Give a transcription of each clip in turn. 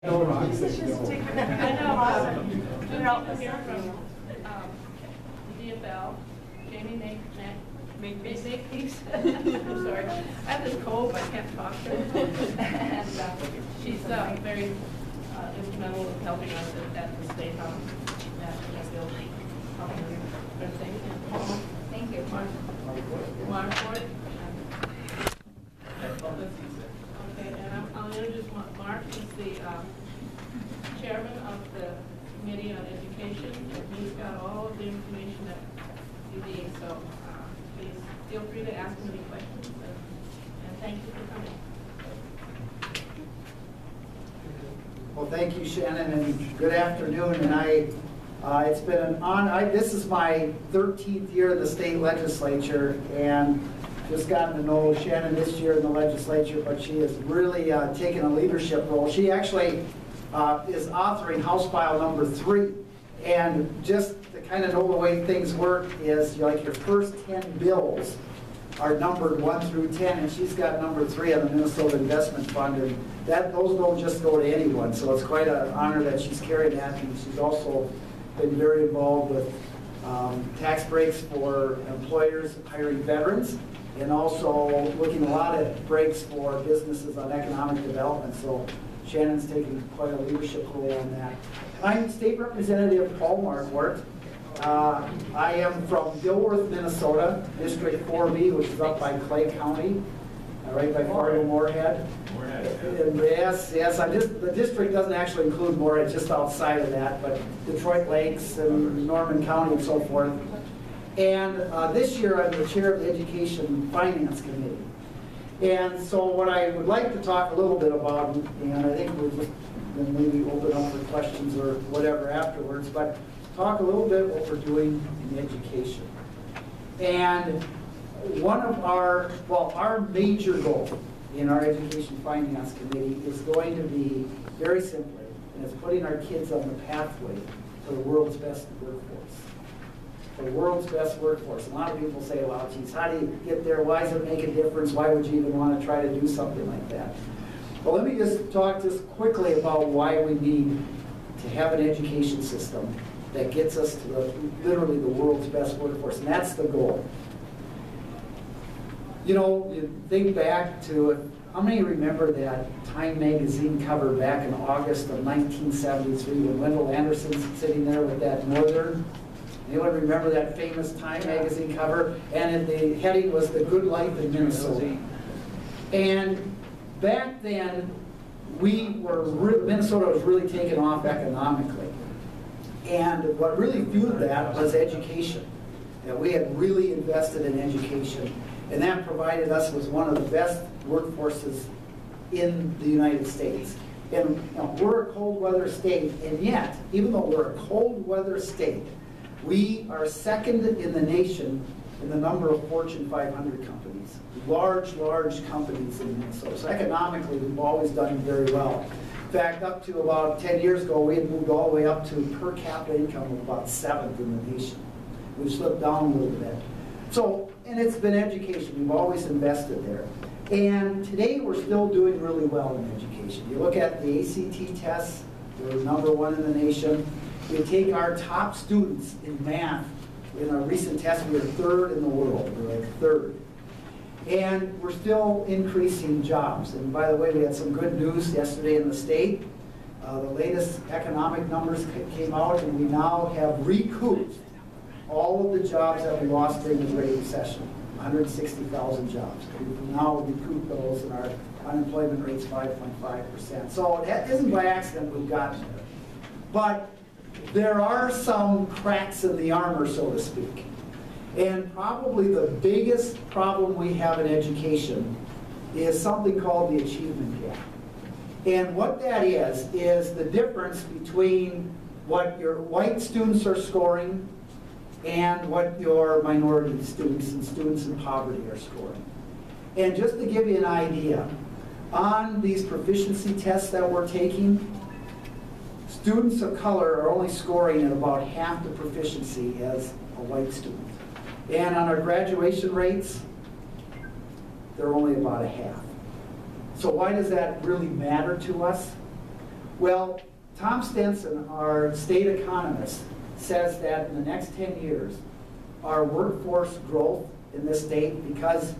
I know, here from DFL, Jamie Makepeace. I'm sorry. I have this cold, but I can't talk to her. And she's very instrumental in helping us at the State House. Still helping her everything. Thank you. Marquart. Okay, and I'll introduce Mark. He's the chairman of the Committee on Education, and he's got all of the information that you need. So please feel free to ask him any questions, and thank you for coming. Well, thank you, Shannon, and good afternoon. And it's been an honor. This is my 13th year in the state legislature, and just gotten to know Shannon this year in the legislature, but she has really taken a leadership role. She actually is authoring House File number 3. And just to kind of know the way things work is like your first 10 bills are numbered 1 through 10, and she's got number 3 on the Minnesota Investment Fund, and those don't just go to anyone. So it's quite an honor that she's carried that, and she's also been very involved with tax breaks for employers hiring veterans, and also looking a lot at breaks for businesses on economic development. So Shannon's taking quite a leadership role in that. I'm State Representative Paul Marquart. I am from Dilworth, Minnesota, District 4B, which is up by Clay County, right by Fargo-Moorhead. Yes, the district doesn't actually include Moorhead, just outside of that, but Detroit Lakes and Norman County and so forth. And this year I'm the chair of the Education Finance Committee. And so what I would like to talk a little bit about, and I think we'll just maybe open up for questions or whatever afterwards, but talk a little bit what we're doing in education. And one of our major goal in our Education Finance Committee is going to be very simply, and it's putting our kids on the pathway to the world's best workforce. The world's best workforce. A lot of people say, well, geez, how do you get there? Why does it make a difference? Why would you even want to try to do something like that? Well, let me just talk just quickly about why we need to have an education system that gets us to literally the world's best workforce, and that's the goal. You know, you think back to, how many remember that Time magazine cover back in August of 1973 when Wendell Anderson's sitting there with that Northern? Anyone remember that famous Time magazine cover? And the heading was The Good Life in Minnesota. And back then, Minnesota was really taking off economically. And what really fueled that was education. That we had really invested in education. And that provided us with one of the best workforces in the United States. And you know, we're a cold weather state, and yet, even though we're a cold weather state, we are second in the nation in the number of Fortune 500 companies. Large companies in Minnesota. So economically, we've always done very well. In fact, up to about 10 years ago, we had moved all the way up to per capita income of about 7th in the nation. We've slipped down a little bit. So, and it's been education. We've always invested there. And today, we're still doing really well in education. You look at the ACT tests, we're #1 in the nation. You take our top students in math, in our recent test, we were 3rd in the world. We're like 3rd. And we're still increasing jobs. And by the way, we had some good news yesterday in the state. The latest economic numbers came out, and we now have recouped all of the jobs that we lost during the Great Recession, 160,000 jobs. We've now recouped those, and our unemployment rate's 5.5%. So it isn't by accident we've gotten there. But there are some cracks in the armor, so to speak. And probably the biggest problem we have in education is something called the achievement gap. And what that is the difference between what your white students are scoring and what your minority students and students in poverty are scoring. And just to give you an idea, on these proficiency tests that we're taking, students of color are only scoring at about half the proficiency as a white student. And on our graduation rates, they're only about a half. So why does that really matter to us? Well, Tom Stenson, our state economist, says that in the next 10 years, our workforce growth in this state, because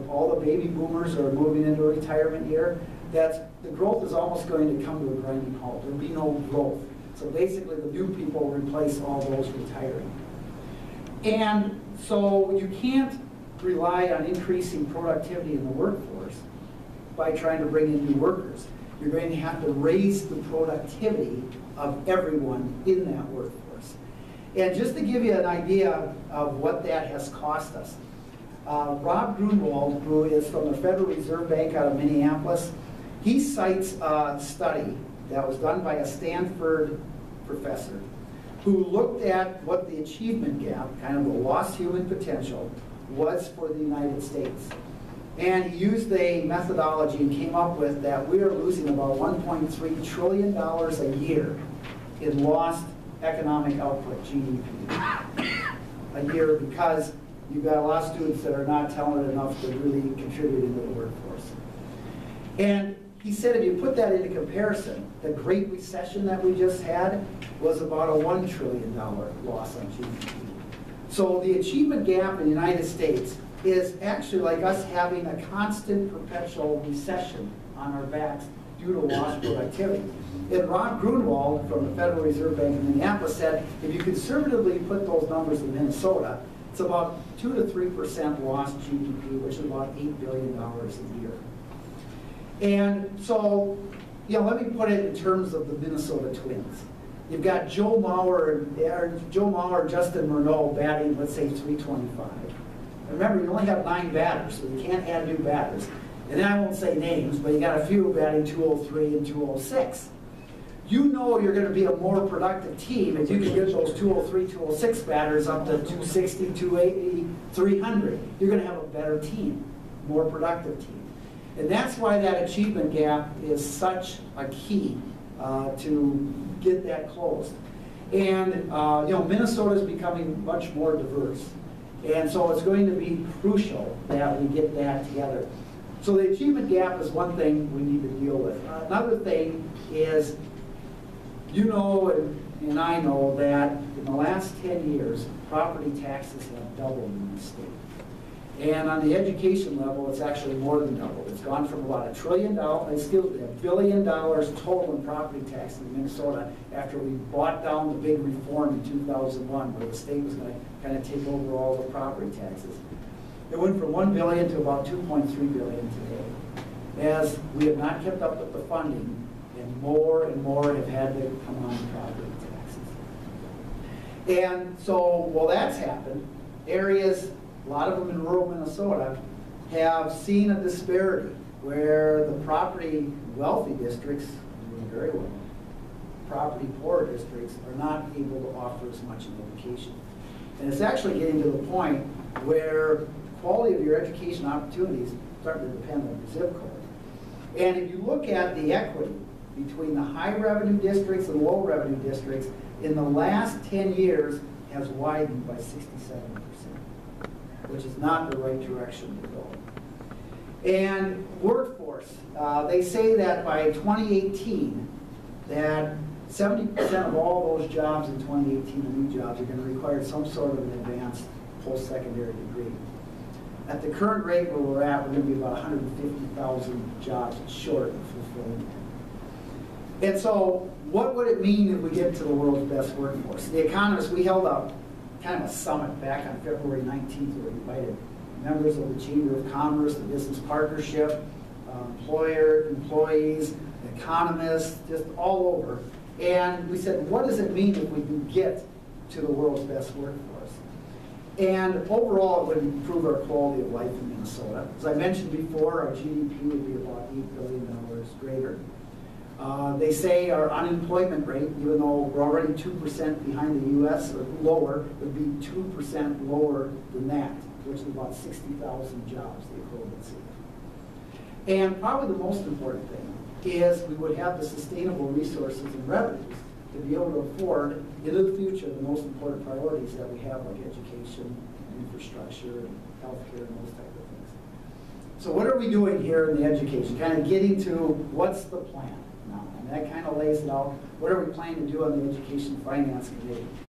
all the baby boomers are moving into a retirement year, that the growth is almost going to come to a grinding halt. There will be no growth. So basically, the new people replace all those retiring. And so you can't rely on increasing productivity in the workforce by trying to bring in new workers. You're going to have to raise the productivity of everyone in that workforce. And just to give you an idea of what that has cost us, Rob Grunwald, who is from the Federal Reserve Bank out of Minneapolis, he cites a study that was done by a Stanford professor who looked at what the achievement gap, kind of the lost human potential, was for the United States. And he used a methodology and came up with that we are losing about $1.3 trillion a year in lost economic output, GDP, a year, because you've got a lot of students that are not talented enough to really contribute into the workforce. And he said if you put that into comparison, the Great Recession that we just had was about a $1 trillion loss on GDP. So the achievement gap in the United States is actually like us having a constant perpetual recession on our backs due to lost productivity. And Rob Grunwald from the Federal Reserve Bank in Minneapolis said if you conservatively put those numbers in Minnesota, it's about 2 to 3% lost GDP, which is about $8 billion a year. And so, let me put it in terms of the Minnesota Twins. You've got Joe Mauer and Justin Murnau batting, let's say, .325. Remember, you only have 9 batters, so you can't add new batters. And then I won't say names, but you got a few batting .203 and .206. You know you're going to be a more productive team if you can get those .203, .206 batters up to .260, .280, .300. You're going to have a better team, more productive team. And that's why that achievement gap is such a key to get that closed. And Minnesota is becoming much more diverse. And so it's going to be crucial that we get that together. So the achievement gap is one thing we need to deal with. Another thing is, and I know that in the last 10 years, property taxes have doubled in this state. And on the education level, it's actually more than doubled. It's gone from about $1 billion total in property tax in Minnesota after we brought down the big reform in 2001, where the state was going to kind of take over all the property taxes. It went from $1 billion to about $2.3 billion today, as we have not kept up with the funding, and more have had to come on property taxes. And so, while that's happened, areas, a lot of them in rural Minnesota, have seen a disparity where the property wealthy districts are doing very well. Property poor districts are not able to offer as much in education. And it's actually getting to the point where the quality of your education opportunities start to depend on your zip code. And if you look at the equity between the high revenue districts and low revenue districts, in the last 10 years has widened by 67%. Which is not the right direction to go. And workforce, they say that by 2018, that 70% of all those jobs in 2018, the new jobs, are going to require some sort of an advanced post-secondary degree. At the current rate where we're at, we're going to be about 150,000 jobs short of fulfilling that. And so, what would it mean if we get to the world's best workforce? The economists, we held up kind of a summit back on February 19th where we invited members of the Chamber of Commerce, the Business Partnership, employees, economists, just all over. And we said, what does it mean if we can get to the world's best workforce? And overall, it would improve our quality of life in Minnesota. As I mentioned before, our GDP would be about $8 billion greater. They say our unemployment rate, even though we're already 2% behind the U.S. or lower, would be 2% lower than that, which is about 60,000 jobs, the equivalency. And probably the most important thing is we would have the sustainable resources and revenues to be able to afford, into the future, the most important priorities that we have, like education, infrastructure, and healthcare, and those type of things. So what are we doing here in the education? Kind of getting to what's the plan now? And that kind of lays it out. What are we planning to do on the Education Finance Committee?